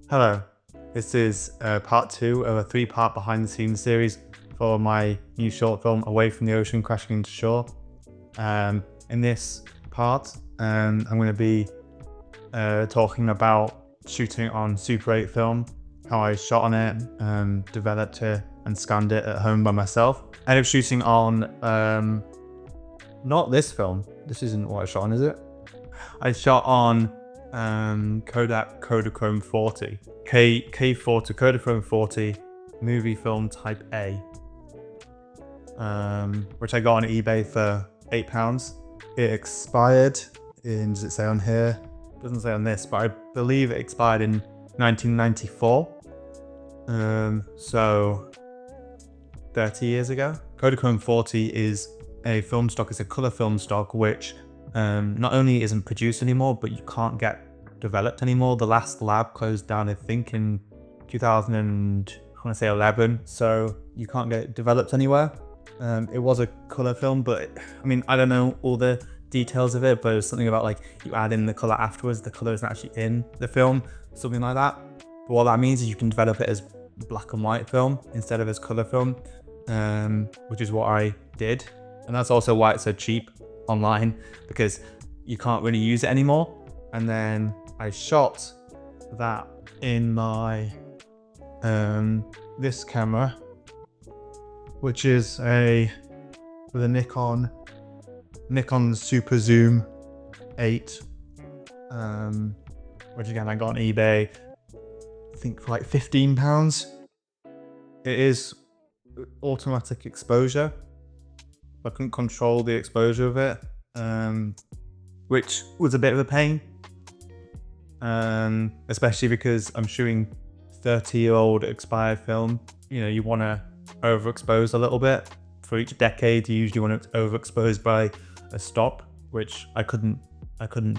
Hello, this is part 2 of a 3-part behind the scenes series for my new short film, Away from the Ocean Crashing into Shore. In this part, I'm going to be talking about shooting on Super 8 film, how I shot on it, developed it and scanned it at home by myself. I ended up shooting on, not this film, this isn't what I shot on, is it? I shot on Kodak Kodachrome 40, K40 Kodachrome 40 movie film type A, which I got on eBay for £8. It expired in, does it say on here? It doesn't say on this, but I believe it expired in 1994. So 30 years ago. Kodachrome 40 is a film stock, it's a color film stock, which not only isn't produced anymore, but you can't get developed anymore. The last lab closed down, I think, in 2011, so you can't get it developed anywhere. It was a color film, but I mean, I don't know all the details of it, but it was something about like you add in the color afterwards, the color isn't actually in the film, something like that. But what that means is you can develop it as black and white film instead of as color film, which is what I did. And that's also why it's so cheap online, because you can't really use it anymore. And then I shot that in my this camera, which is with a Nikon Super Zoom 8, which again I got on eBay, I think for like £15. It is automatic exposure. I couldn't control the exposure of it, which was a bit of a pain, especially because I'm shooting 30-year-old expired film. You know, you want to overexpose a little bit. For each decade, you usually want to overexpose by a stop, which I couldn't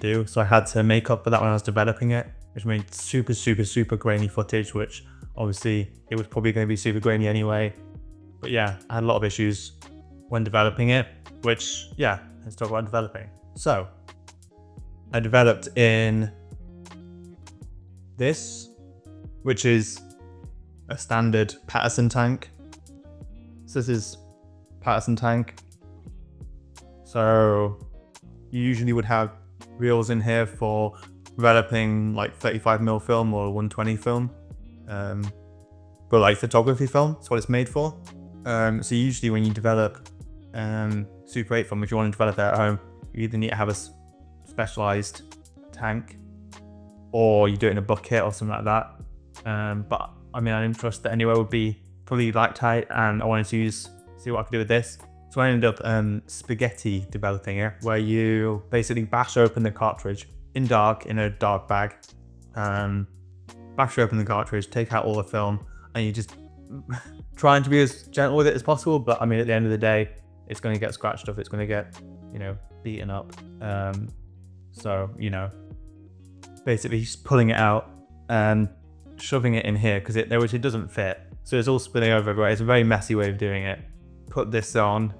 do. So I had to make up for that when I was developing it, which made super grainy footage, which obviously it was probably going to be super grainy anyway. But yeah, I had a lot of issues when developing it, which, yeah, let's talk about developing. So I developed in this, which is a standard Patterson tank. So this is Patterson tank. So you usually would have reels in here for developing like 35mm film or 120 film, but like photography film, that's what it's made for. So usually when you develop Super 8 film, if you want to develop it at home, you either need to have a specialized tank or you do it in a bucket or something like that. But I mean, I didn't trust that anywhere would be probably light tight, and I wanted to see what I could do with this. So I ended up spaghetti developing it, where you basically bash open the cartridge in a dark bag, bash open the cartridge, take out all the film, and you just trying to be as gentle with it as possible. But I mean, at the end of the day, it's going to get scratched up, it's going to get, you know, beaten up. So, you know, basically just pulling it out and shoving it in here, because it doesn't fit. So it's all spilling over everywhere. It's a very messy way of doing it. Put this on,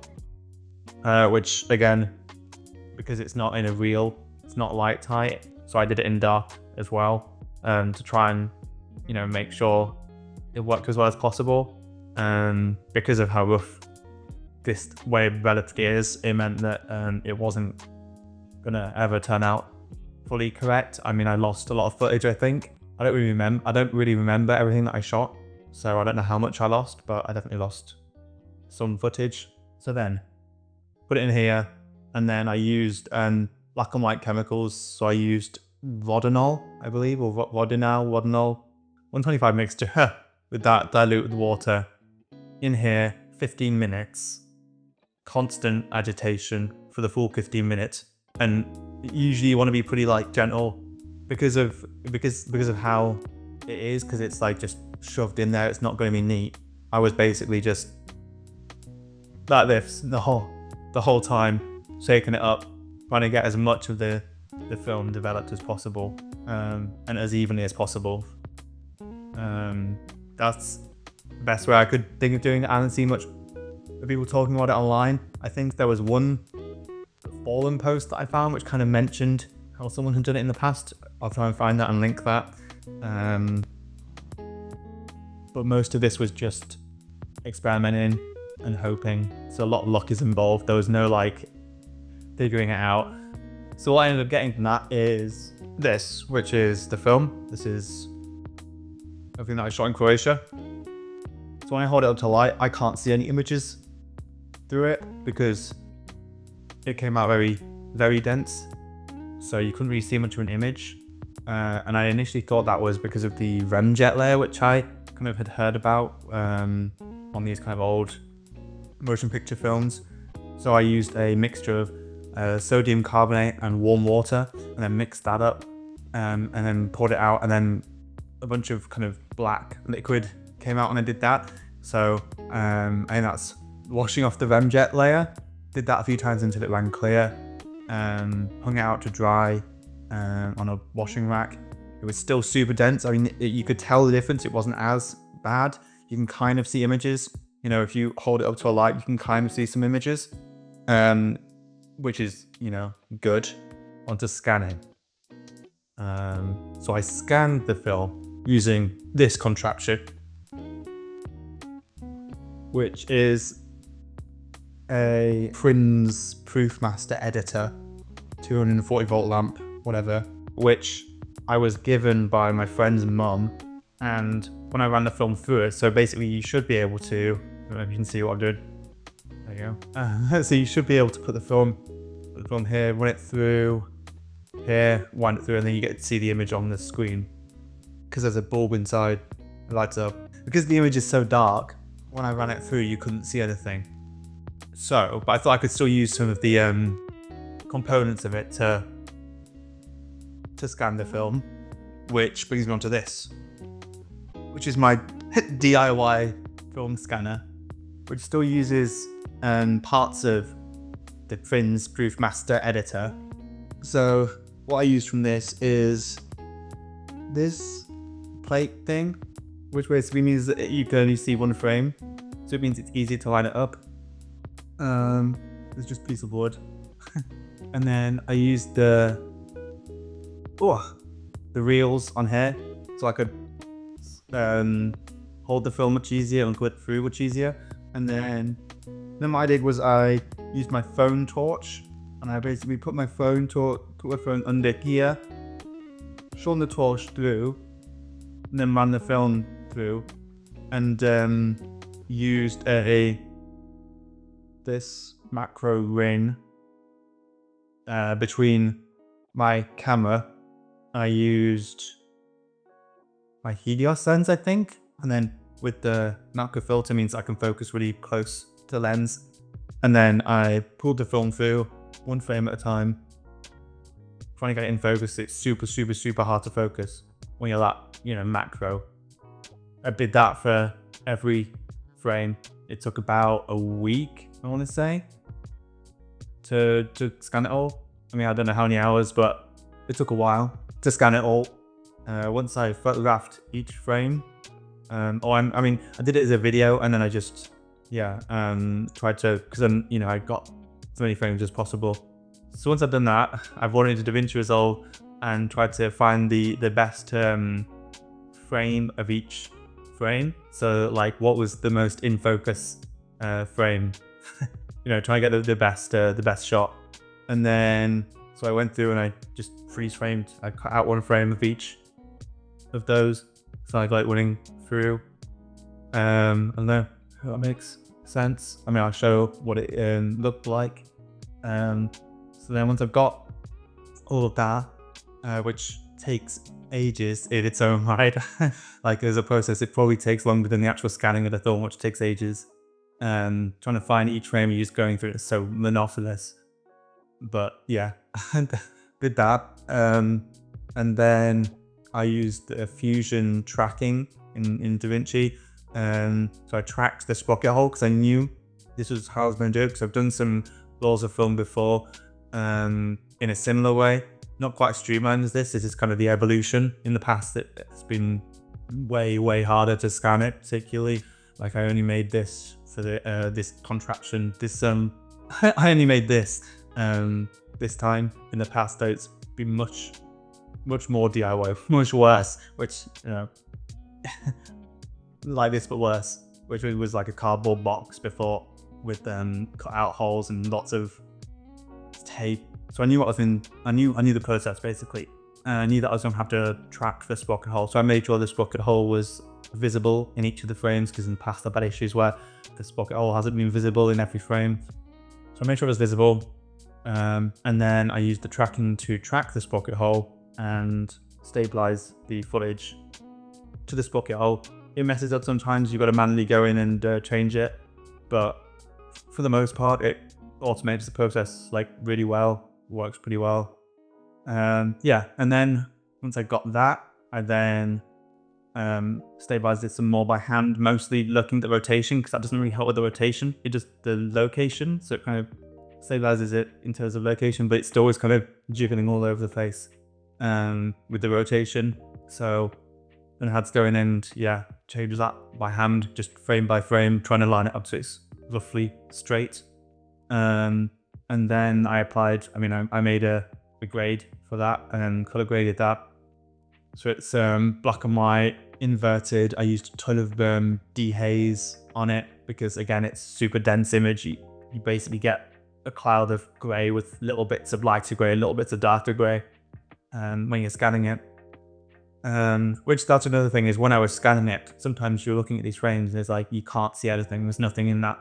which again, because it's not in a reel, it's not light tight. So I did it in dark as well, to try and, you know, make sure it worked as well as possible. Because of how rough this way of developed is, it meant that it wasn't gonna ever turn out fully correct. I mean, I lost a lot of footage, I think. I don't really remember everything that I shot, so I don't know how much I lost, but I definitely lost some footage. So then put it in here, and then I used black and white chemicals. So I used Adonal, I believe, or Adonal 125 mixture with that diluted water in here, 15 minutes, constant agitation for the full 15 minutes. And usually you want to be pretty like gentle because of how it is, because it's like just shoved in there. It's not going to be neat. I was basically just like this the whole time, shaking it up, trying to get as much of the film developed as possible, and as evenly as possible. That's the best way I could think of doing it. I haven't seen much of people talking about it online. I think there was one forum post that I found which kind of mentioned how someone had done it in the past. I'll try and find that and link that. But most of this was just experimenting and hoping. So a lot of luck is involved. There was no like figuring it out. So what I ended up getting from that is this, which is the film. This is everything that I shot in Croatia. So when I hold it up to light, I can't see any images through it because it came out very, very dense. So you couldn't really see much of an image. And I initially thought that was because of the Remjet layer, which I kind of had heard about on these kind of old motion picture films. So I used a mixture of sodium carbonate and warm water, and then mixed that up, and then poured it out, and then a bunch of kind of black liquid came out when I did that. So I think that's washing off the Remjet layer. Did that a few times until it ran clear. Hung it out to dry on a washing rack. It was still super dense. I mean, you could tell the difference. It wasn't as bad. You can kind of see images. You know, if you hold it up to a light, you can kind of see some images, which is, you know, good. Onto scanning. So I scanned the film using this contraption, which is a Prinz Proofmaster editor, 240 volt lamp, whatever, which I was given by my friend's mum. And when I ran the film through it, so basically you should be able to, I don't know if you can see what I'm doing. There you go. So you should be able to put the film here, run it through here, wind it through, and then you get to see the image on the screen. Because there's a bulb inside, it lights up. Because the image is so dark, when I ran it through, you couldn't see anything. So, but I thought I could still use some of the components of it to scan the film, which brings me on to this, which is my DIY film scanner, which still uses parts of the Prinz Proofmaster editor. So what I use from this is this plate thing, which basically means that you can only see one frame. So it means it's easy to line it up. It's just a piece of wood. And then I used the reels on here, so I could hold the film much easier and go it through much easier. And then what I did was I used my phone torch, and I basically put my phone under here, shone the torch through, and then ran the film through, and used this macro ring between my camera. I used my Helios lens, I think, and then with the macro filter means I can focus really close to the lens. And then I pulled the film through one frame at a time, trying to get it in focus. It's super hard to focus when you're that, you know, macro. I did that for every frame. It took about a week, I want to say, to scan it all. I mean, I don't know how many hours, but it took a while to scan it all. Once I photographed each frame, I did it as a video, and then I just, tried to, because then, you know, I got as many frames as possible. So once I've done that, I've gone into DaVinci Resolve and tried to find the best frame of each frame. So like, what was the most in focus frame? You know, try and get the best shot. And then, so I went through and I just freeze framed. I cut out one frame of each of those. So I like running through. I don't know if that makes sense. I mean, I'll show what it looked like. So then once I've got all of that, which takes ages in its own right, like as a process, it probably takes longer than the actual scanning of the film, which takes ages. Trying to find each frame you're just going through is so monotonous. But yeah, did that. And then I used the fusion tracking in DaVinci. So I tracked the sprocket hole because I knew this was how I was going to do it, because I've done some laws of film before in a similar way. Not quite streamlined as this. This is kind of the evolution. In the past, it's been way harder to scan it, particularly Like I only made this for the this contraption. This I only made this this time. In the past, though, it's been much more DIY, much worse. Which like this but worse. Which was like a cardboard box before with cut out holes and lots of tape. So I knew what was in. I knew the process basically. I knew that I was gonna have to track the sprocket hole. So I made sure the sprocket hole was visible in each of the frames, because in the past I've had issues where the sprocket hole hasn't been visible in every frame. So I made sure it was visible, and then I used the tracking to track the sprocket hole and stabilize the footage to the sprocket hole. It messes up sometimes. You've got to manually go in and change it, but for the most part, it automates the process like really well. Works pretty well. Yeah, and then once I got that, I then stabilized it some more by hand, mostly looking at the rotation, because that doesn't really help with the rotation. It just the location, so it kind of stabilizes it in terms of location, but it still is kind of jiggling all over the place with the rotation. So then I had to go in and change that by hand, just frame by frame, trying to line it up so it's roughly straight. And then I applied. I made a grade for that and then color graded that. So it's black and white, inverted. I used a ton of dehaze on it because, again, it's super dense image. You basically get a cloud of grey with little bits of lighter grey, little bits of darker grey when you're scanning it. Which that's another thing, is when I was scanning it, sometimes you're looking at these frames and it's like you can't see anything. There's nothing in that.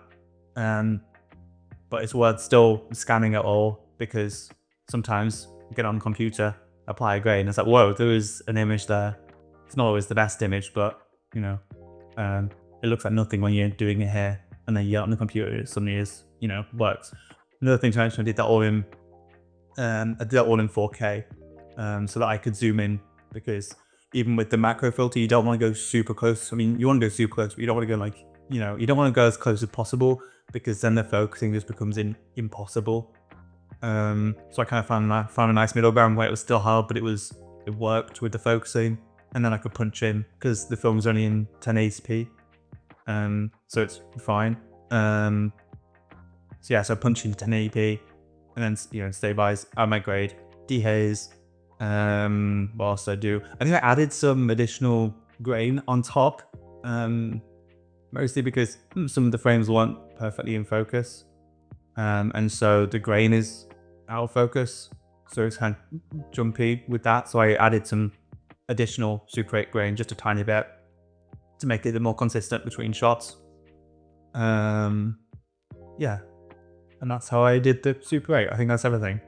But it's worth still scanning it all, because sometimes you get on the computer, apply a grade, and it's like, whoa, there is an image there. It's not always the best image, but it looks like nothing when you're doing it here, and then you get on the computer, it suddenly is, works. Another thing to mention, I did that all in 4K, so that I could zoom in, because even with the macro filter, you don't want to go super close. You want to go super close, but you don't want to go like, you don't want to go as close as possible, because then the focusing just becomes impossible. So I kind of found a nice middle ground where it was still hard, but it worked with the focusing, and then I could punch in because the film's only in 1080p, so it's fine. So I punch in 1080p, and then stabilize, add my grade, dehaze. What else did I do? I think I added some additional grain on top, mostly because some of the frames weren't perfectly in focus. And so the grain is out of focus, so it's kind of jumpy with that. So I added some additional Super 8 grain, just a tiny bit, to make it a bit more consistent between shots. And that's how I did the Super 8. I think that's everything.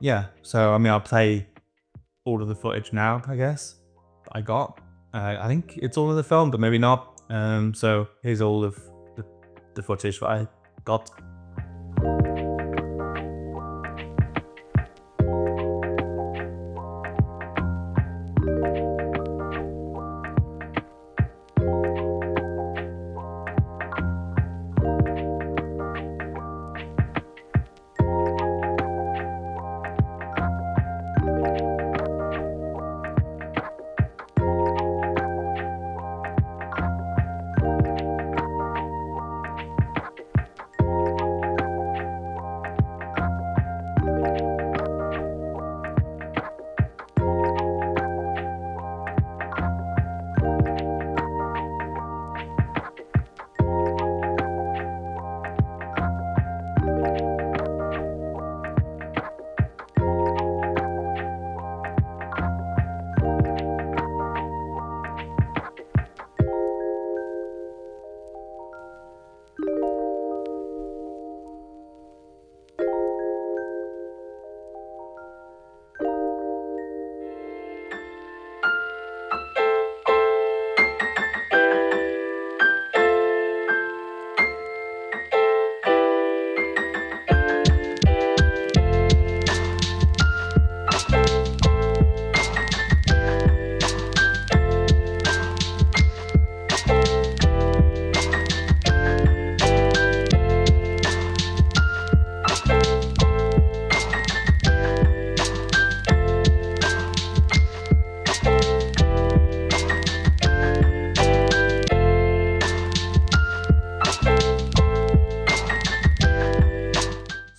Yeah, so I'll play all of the footage now, I guess, that I got. I think it's all of the film, but maybe not. So here's all of the footage that I got.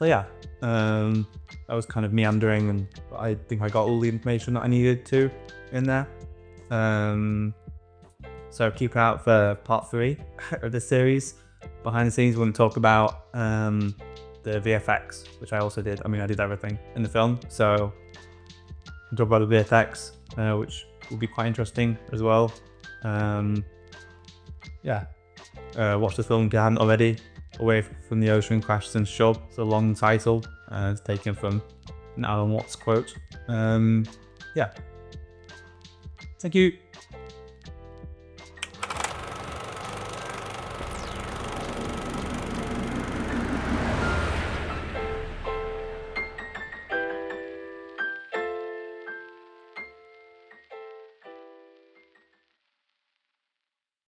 So yeah, that was kind of meandering, and I think I got all the information that I needed to in there. So keep an eye out for part 3 of this series. Behind the scenes, we're going to talk about the VFX, which I also did. I mean, I did everything in the film, so we'll talk about the VFX, which will be quite interesting as well. Yeah, watch the film if you haven't already. Away from the Ocean Crashes and Shove. It's a long title. It's taken from an Alan Watts quote. Yeah. Thank you.